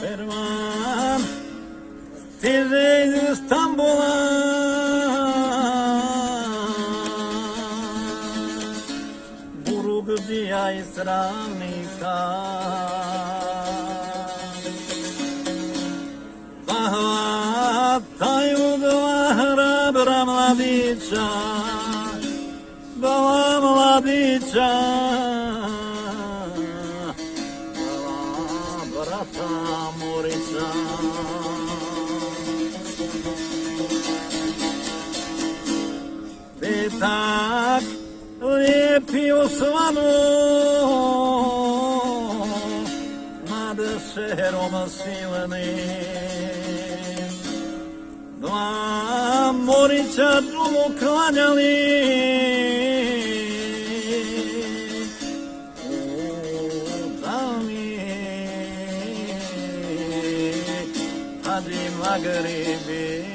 Kervan stiže iz Stambula, Burugdija iz Ravnika. Hvataju dva hrabra mladića, dva mladića, dva brata Morića. Petak lijepi osvanu nad šerom silnim. Dva Morića drugu klanjali u dani Hadži Magribi.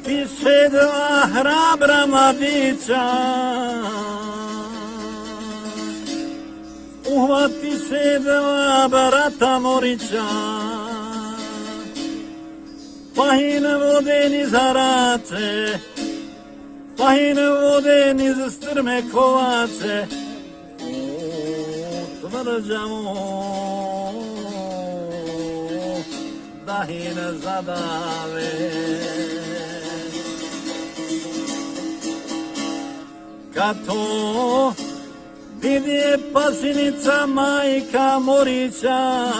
Piše dva hrabra mladića, uhvati se dva brata Morića, pa ih ne vode niz harače, pa ih ne vode niz strme kovače, u tvrđavu da ih ne zadave. Kad to vidje pasinica majka Morića,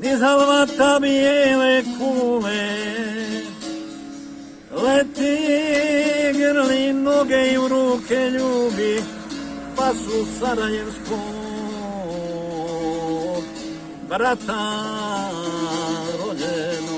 niz halvata bijele kule, leti grli noge i u ruke ljubi, pa su sarajevskog brata rođenog.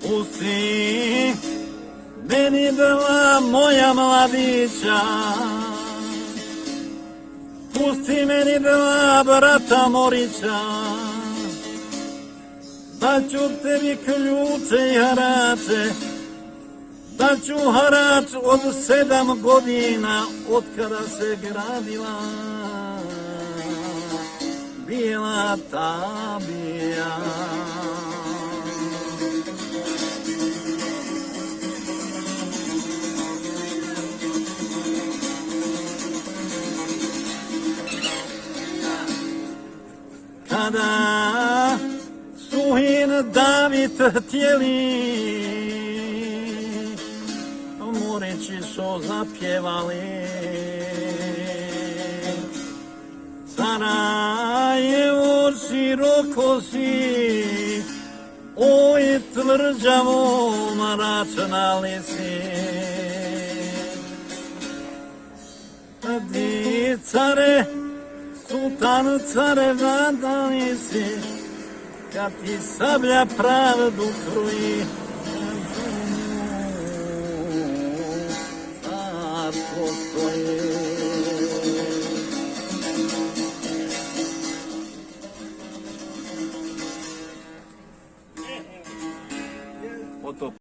Pusti meni dva moja mladića, pusti meni dva brata Morića, daću tebi ključe i harače, daću harač od 7 godina, od kada se gradila Bijela Tabija. Kada su hin David htjeli, Morići su zapjevali. Sarajevo široko si, oj tvrđavo mračna li si. Di care, sultan careva da li si, kad ti sablja pravdu kruji, carstvo tvoje. Otop.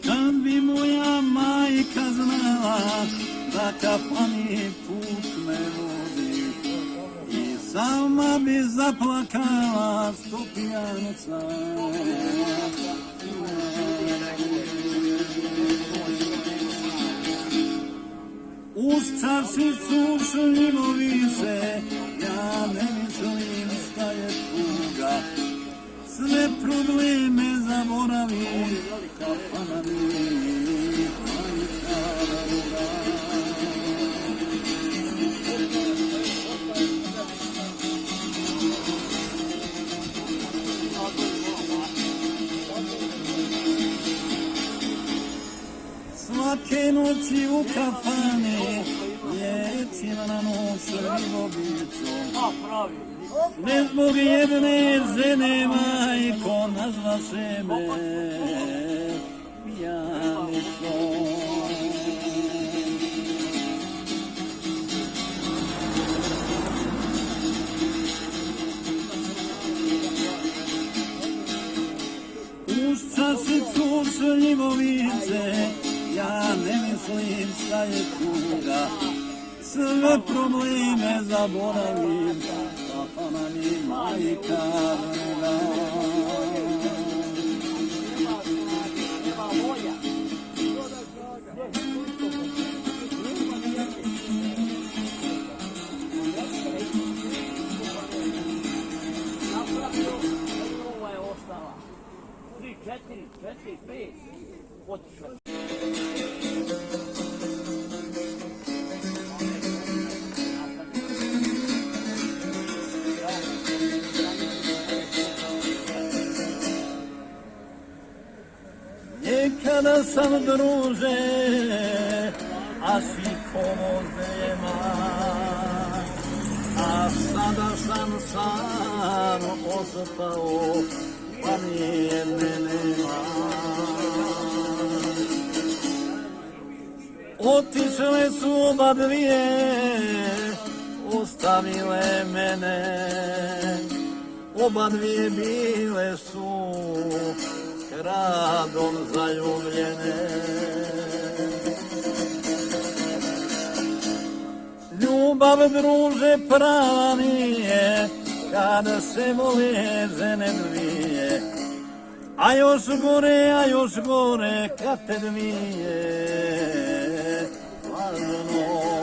Kad bi moja majka znala da kafani put me vodi, i sama bi zaplakala sto pijanica. si sušljivo više, ja ne mislim šta je tuga. Sve probleme zaboravi, kafana mi, majka druga. Svake noći u kafane, liječim na noć ljubavicom. Ne zbog jedne žene, majko, nazva se me pijanicom. Uz čašicu šljivovice, ja ne mislim šta je tuga. Sve probleme zaboravim, kafana mi majka druga. Nekada sam druže, a svikovo nema, a sada sam sam ostao, pa nijedne nema. Otišle su oba dvije, ostavile mene, oba dvije bile su radom zaljubljene. Ljubav, druže, prava nije, kada se vole žene dvije, a još gore, kad te dvije važno vole.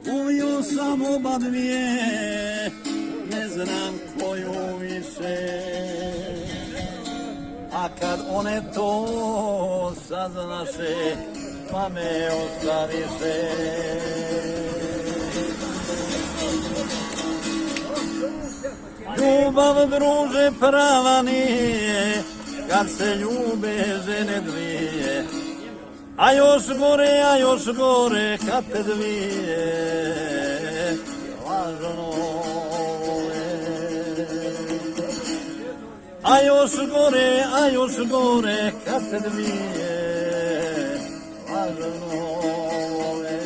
Volio sam oba dvije, ne znam koju više, a kad one to saznaše, pa me ostaviše. Ljubav, druže, prava nije, kad se ljube žene dvije, a još gore, kad te dvije važno vole. A još gore, kad te dvije važno vole.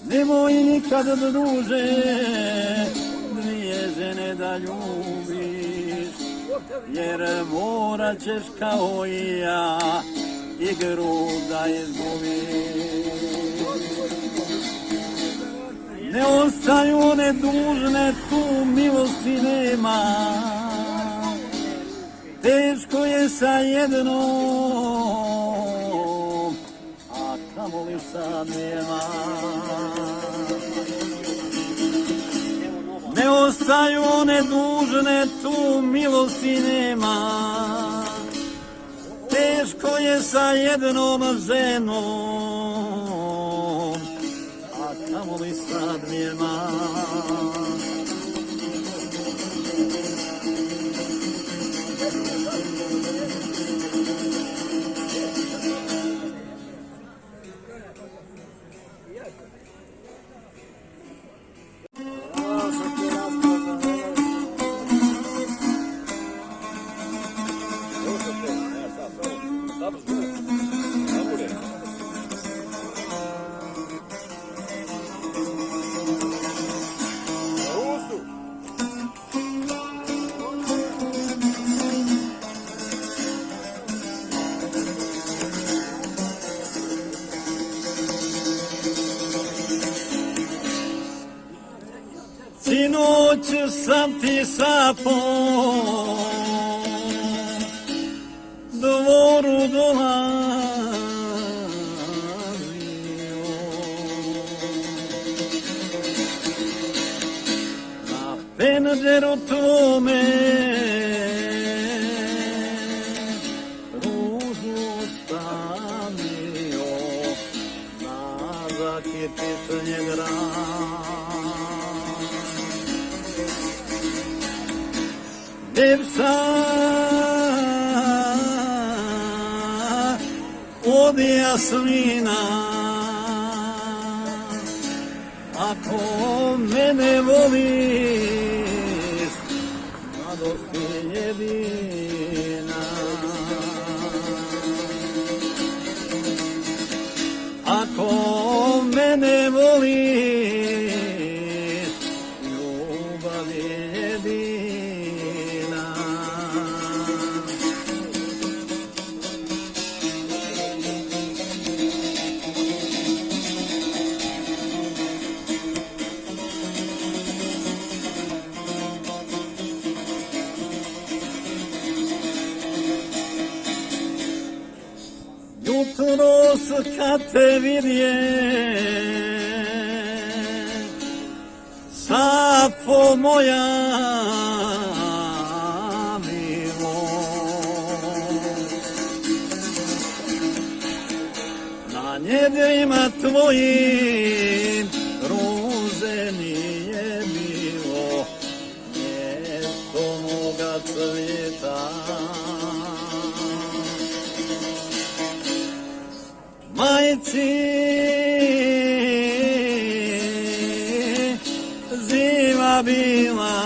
Nemoj nikad, druže, dvije žene da ljubiš, jer morat ćeš kao i ja igru da izgubiš. Ne ostaju one dužne, tu milosti nema, teško je sa jednom, a kamoli sa dvijema. Ne ostaju one dužne, tu milosti nema, teško je sa jednom ženom, a kamoli sa dvijema. noću sam ti sapom dvoru dolazio, na penđeru tvome ružu stavio, na zakitišnje grad. Devsa od jasmina, ako mene voliš, mladost ti jedina. Ako mene voliš, ljubav je jedina. Jutros kad te vidjem, Safo moja milo, na njedrima tvojim ruže nije bilo mjesto moga cvjeta. Majci zima bila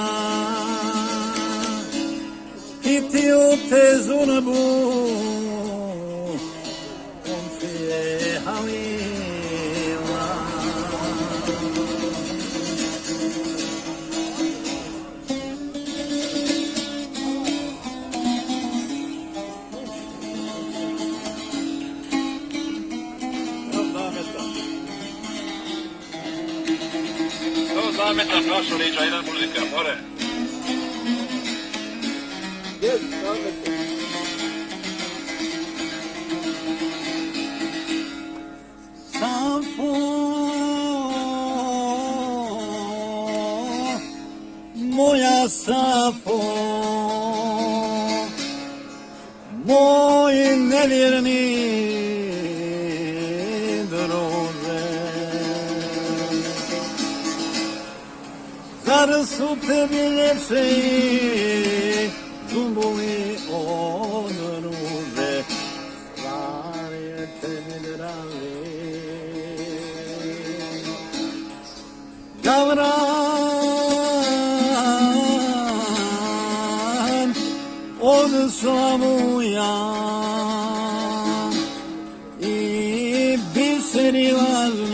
i ti u te zunbu komšije halila. Zametan našu liđa, jedan muzika, more. Yes, zametan. Safo moja Safo, moj nevjerni druže, zar su tebi ljepše zumbovi od ruže, stvar je tebi draži. Gavran od slavuja i biseri lažu